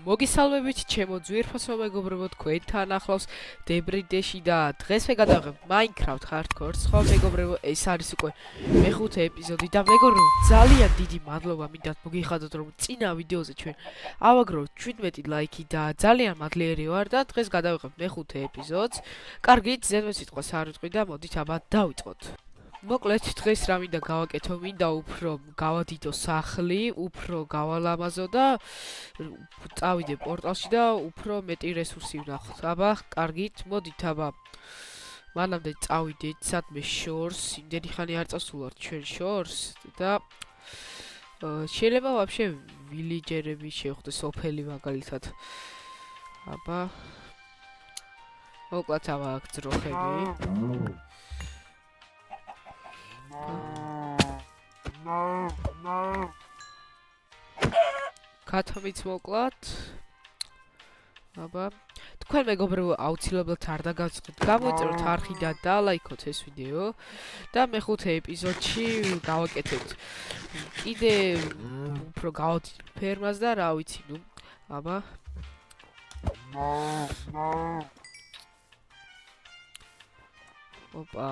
მოგესალმებით ჩემო ძვირფასო მეგობრებო, თქვენთან ახლავს Debrideshi და დღეს მე გადავიღებ Minecraft Hardcore-ს, ხო მეგობრებო, ეს არის უკვე მეხუთე ეპიზოდი და მეგობრებო, ძალიან დიდი მადლობა მინდათ მოგიხადოთ რომ წინა ვიდეოზე ჩვენ ავაგროვთ 17 ლაიქი და ძალიან მადლიერი ვარ და დღეს გადავიღებ მეხუთე ეპიზოდს. კარგით, ზედმე სიტყვას არ ვიტყვი და მოდით აბა დავიწყოთ. მოკლედ დღეს რა მინდა გავაკეთო, მინდა უფრო გავადიდო სახლი, უფრო გავალამაზო და წავიდე პორტალში და უფრო მეტი რესურსი ვნახოთ. აბა, კარგით, მოდით აბა. მანამდე წავიდეთ სადმე შორს, იმდენი ხანი არ წავსულვართ ჩვენ შორს და შეიძლება ვაფშე ვილიჯერები შევხვდე, სოფელი მაგალითად. აბა. მოკლედ აბა აქ ძროხები. კათმიც მოკლათ. აბა, თქვენ მეგობრებო აუცილებლად არ დაგავიწყდეთ, გამოიწეროთ არხი და დალაიქოთ ეს ვიდეო და მეხუთე ეპიზოდში გავაკეთებთ. კიდე უფრო გავდით ფერმას და რა ვიცი, ნუ, აბა. ოპა,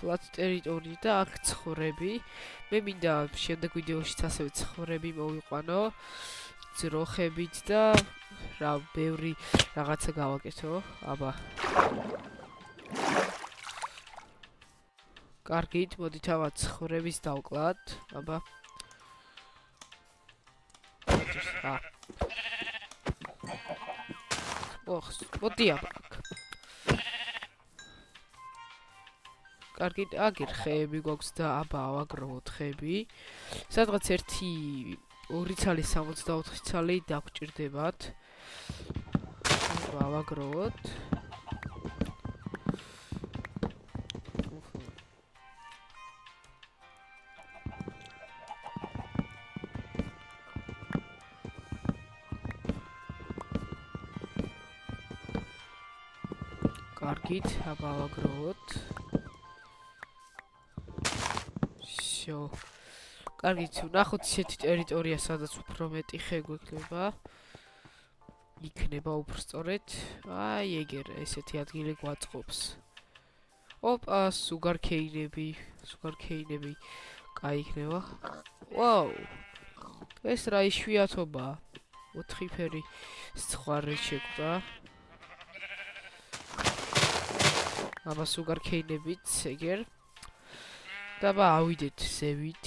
flat ტერიტორია და აქ ცხოვრები. მე მინდა შემდეგ ვიდეოშიც ასევე ცხოვრები მოვიყვანო. ძროხებით და რა ბევრი რაღაცა გავაკეთო. აბა. კარგით, მოდით აბა ცხოვრების დავკლათ. აბა. მოდი აბა. კარგით, აგერ ხეები გვაქვს და აბა ავაგროვოთ ხეები. სადღაც 2 ცალი 64 ცალი დაგვჭირდებათ. აბა ავაგროვოთ. კარგით, აბა ავაგროვოთ. კარგით, ვნახოთ ისეთი ტერიტორია, სადაც უფრო მეტი ხე იქნება უფრო სწორედ. აი, ეგერ ესეთი ადგილი გვაწყობს. ოპა, სუგარქეინები, კაი იქნება. ვაუ! ეს რა იშვიათობაა. 4 ფერი სწვარი შეკვდა. აბა სუგარქეინებიც ეგერ. და აბა ავიდეთ ზევით.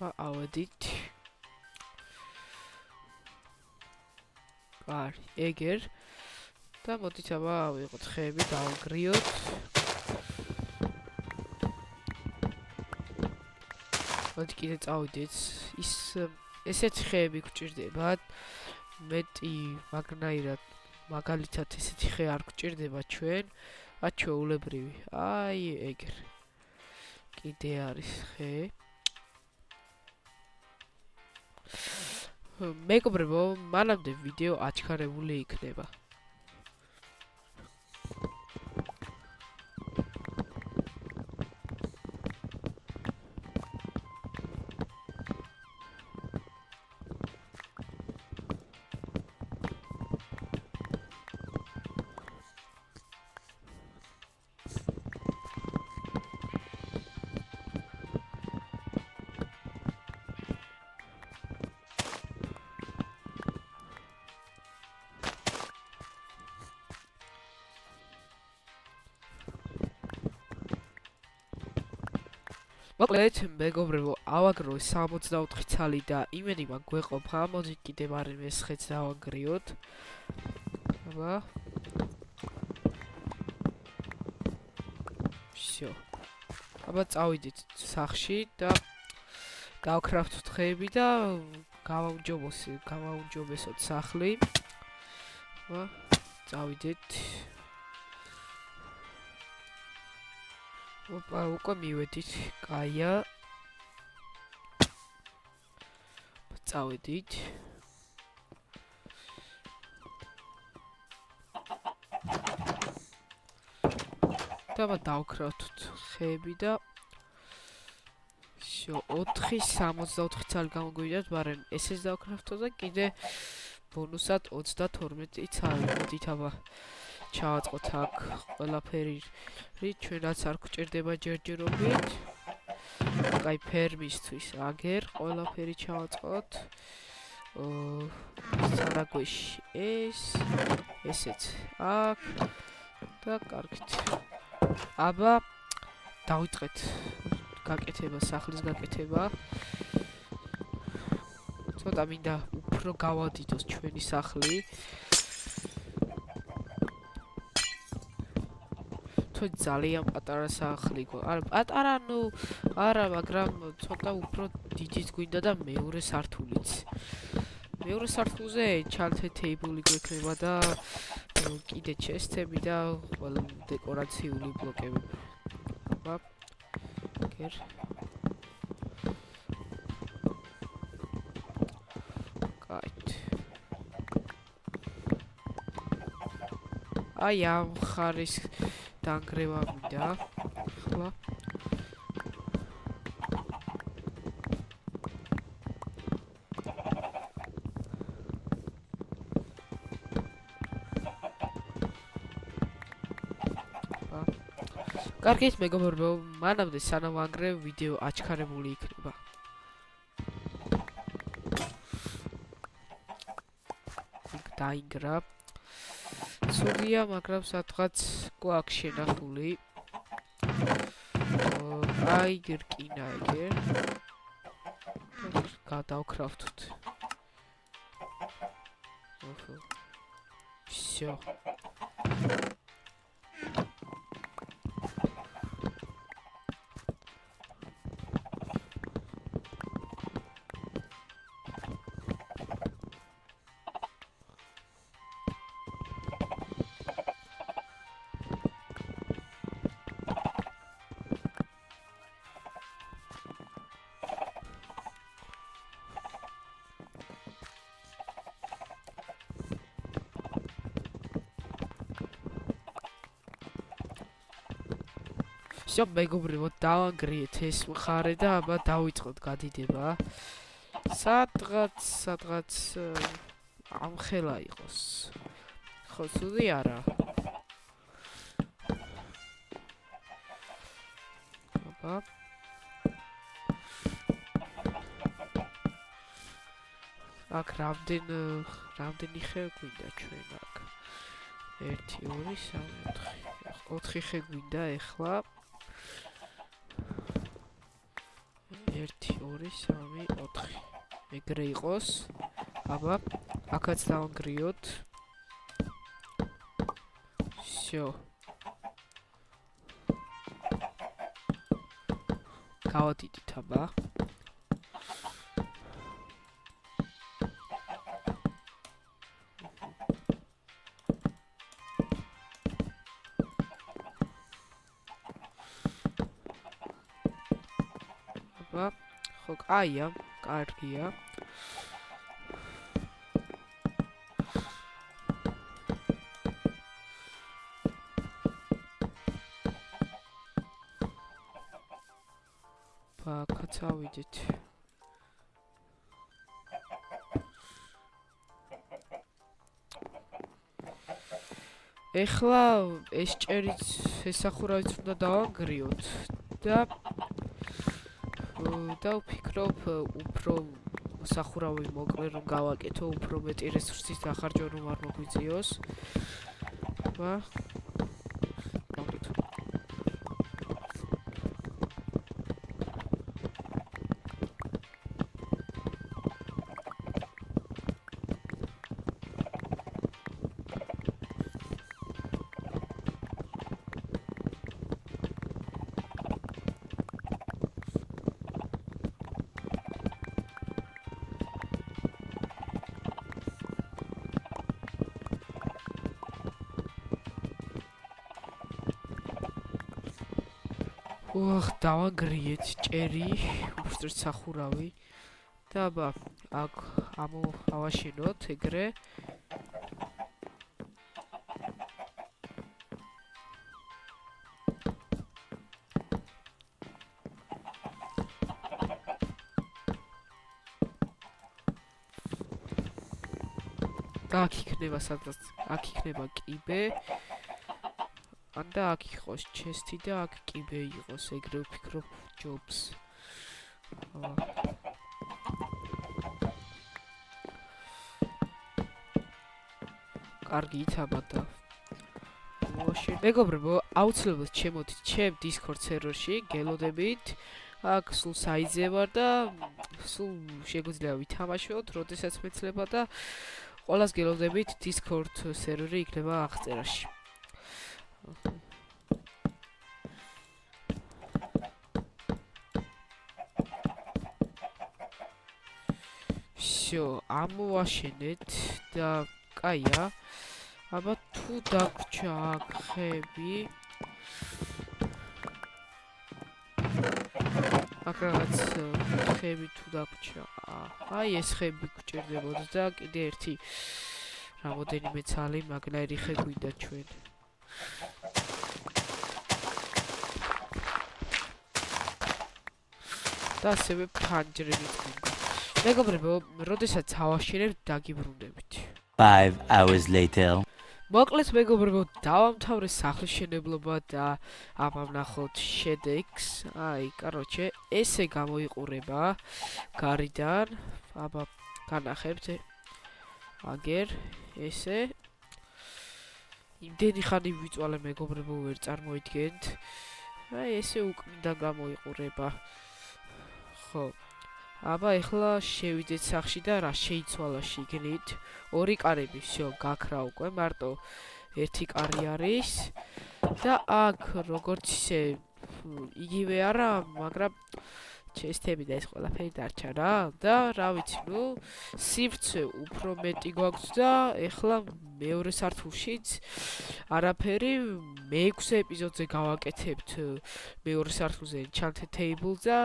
ავედით. კარი, ეგერ. და მოდით აბა ავიღოთ ხეები, დავგრიოთ. მოდით კიდე წავიდეთ. ესეთი ხეები გვჭირდებათ. მეტი მაგნაირად მაგალითად ესეთი ხე არ გვჭირდება ჩვენ. ჩვეულებრივი. აი, ეგერ. კიდე არის ხე. მეგობრებო, მანამდე ვიდეო აჩქარებული იქნება. მოკლედ, მეგობრებო, ავაგროვე 64 ცალი და იმედი მაქვს გვეყოფა. მოდით კიდევ არიმე ხეც დავაგრიოთ. აბა. всё. აბა წავიდეთ სახლში და გავკრაფტოთ ხეები და გავაუმჯობესოთ სახლი. აბა, წავიდეთ. ოპა, უკვე მივედით. კაია. წავედით. და დავკრავთ ხეები და всё 4.64 ცალი გამოგვიდათ, მაგრამ ესეც დავკრაფტო და კიდე ბონუსად 32 ცალი. მოდით აბა ჩავაწყოთ აქ ყველაფერი, ჩვენაც არ გვჭირდება ჯერჯერობით. აი ფერმისთვის აგერ ყველაფერი ჩავაწყოთ. სარაგვეში ესეც აქ და კარგით. აბა დავიწყეთ გაკეთება, სახლის გაკეთება. ცოტა მინდა უფრო გავადიდოს ჩვენი სახლი. თუ ძალიან პატარა სახლი არა პატარა, ნუ არა, მაგრამ ცოტა უფრო დიდიც გვინდა და მეორე სართულიც. მეორე სართულზე ჩალთე თეიბული გვექნება და კიდე ჩესტები და ყველა დეკორაციული ბლოკები. აბა გერ აი ამ ხარის დანგრევა მინდა ახლა. კარგით მეგობრებო, მანამდე სანამ ვანგრევ ვიდეო აჩქარებული იქნება. დაინგრა. ცუდია, მაგრამ სადღაც გვაქვს შენახული. აი გერკინა ეგერ. გადავკრაფტოთ. всё. всё, მეგობრებო, დავანგრიეთ ეს მხარე და აბა დავიწყოთ გადიდება. სადღაც ამხელა იყოს. ხო, ცუდი არა. აბა აქ რამდენი ხე გვინდა ჩვენ აქ? 1 2 3 4 4 ხე გვინდა ეხლა. 1 2 3 4 ეგრე იყოს. აბა აქაც დავანგრიოთ. всё. გავადიდით აბა. ხო, კაია, კარგია. აქაც ავიდეთ. ეხლა ეს ჭერიც ესახურავიც უნდა დავანგრიოთ და ვფიქრობ უფრო სახურავი მოკლე რომ გავაკეთო, უფრო მეტი რესურსის დახარჯვა რომ არ მოგვიწიოს. აბა დავანგრიეთ ჭერი, უბრალოდ სახურავი და აბა აქ ავაშენოთ ეგრე. და აქ იქნება სადაც აქ იქნება კიბე და აქ იყოს ჩესტი და აქ კიბე იყოს ეგრე ვფიქრობ ჯობს კარგით აბადა მეგობრებო აუცილებლად ჩემოდით ჩემ Discord server-ში გელოდებით აქ სულ საიძე ვარ და სულ შეგვიძლია ვითამაშოთ როდესაც მეცლება და ყველას გელოდებით Discord server-ი იქნება აღწერაში всё ამოვაშენეთ და კაია აბა თუ დაგვრჩა აქ ხები აქ რაღაც ხები თუ დაგვრჩა აი ეს ხები გვჭირდებოდა და კიდე ერთი რამოდენიმე ცალი მაგნაირი ხე გვინდა ჩვენ და ასევე ფანჯრები გვინდა მეგობრებო როდესაც ავაშენებთ დაგიბრუნდებით 5 hours later მოკლედ მეგობრებო დავამთავრე სახლის მშენებლობა და აბა ვნახოთ შედეგს აი კაროჩე ესე გამოიყურება გარიდან აბა განახებთ აგერ ესე იმდენი ხანი ვიწვალე მეგობრებო ვერ წარმოიდგენთ აი ესე უკმიდან გამოიყურება ხო აბა ეხლა შევიდეთ სახში და რა შეიცვალა შიგნით ორი კარები всё გაქრა უკვე მარტო ერთი კარი არის და აქ როგორც ისე იგივე არა მაგრამ ჩესტები და ეს ყველაფერი დარჩა რა და რა ვიცი ნუ სივრცე უფრო მეტი გვაქვს და ეხლა მეორე სართულშიც არაფერი მე-6 ეპიზოდზე გავაკეთებთ მეორე სართულზე enchanted table და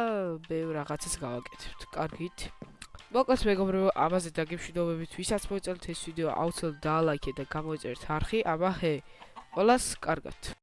ბევრ რაღაცას გავაკეთებთ კარგით მოკლედ მეგობრებო ამაზე დაგემშვიდობებით ვისაც მოეწონათ ეს ვიდეო აუცილებლად დაალაიქეთ და გამოიწერეთ არხი აბა ჰე ყველას კარგად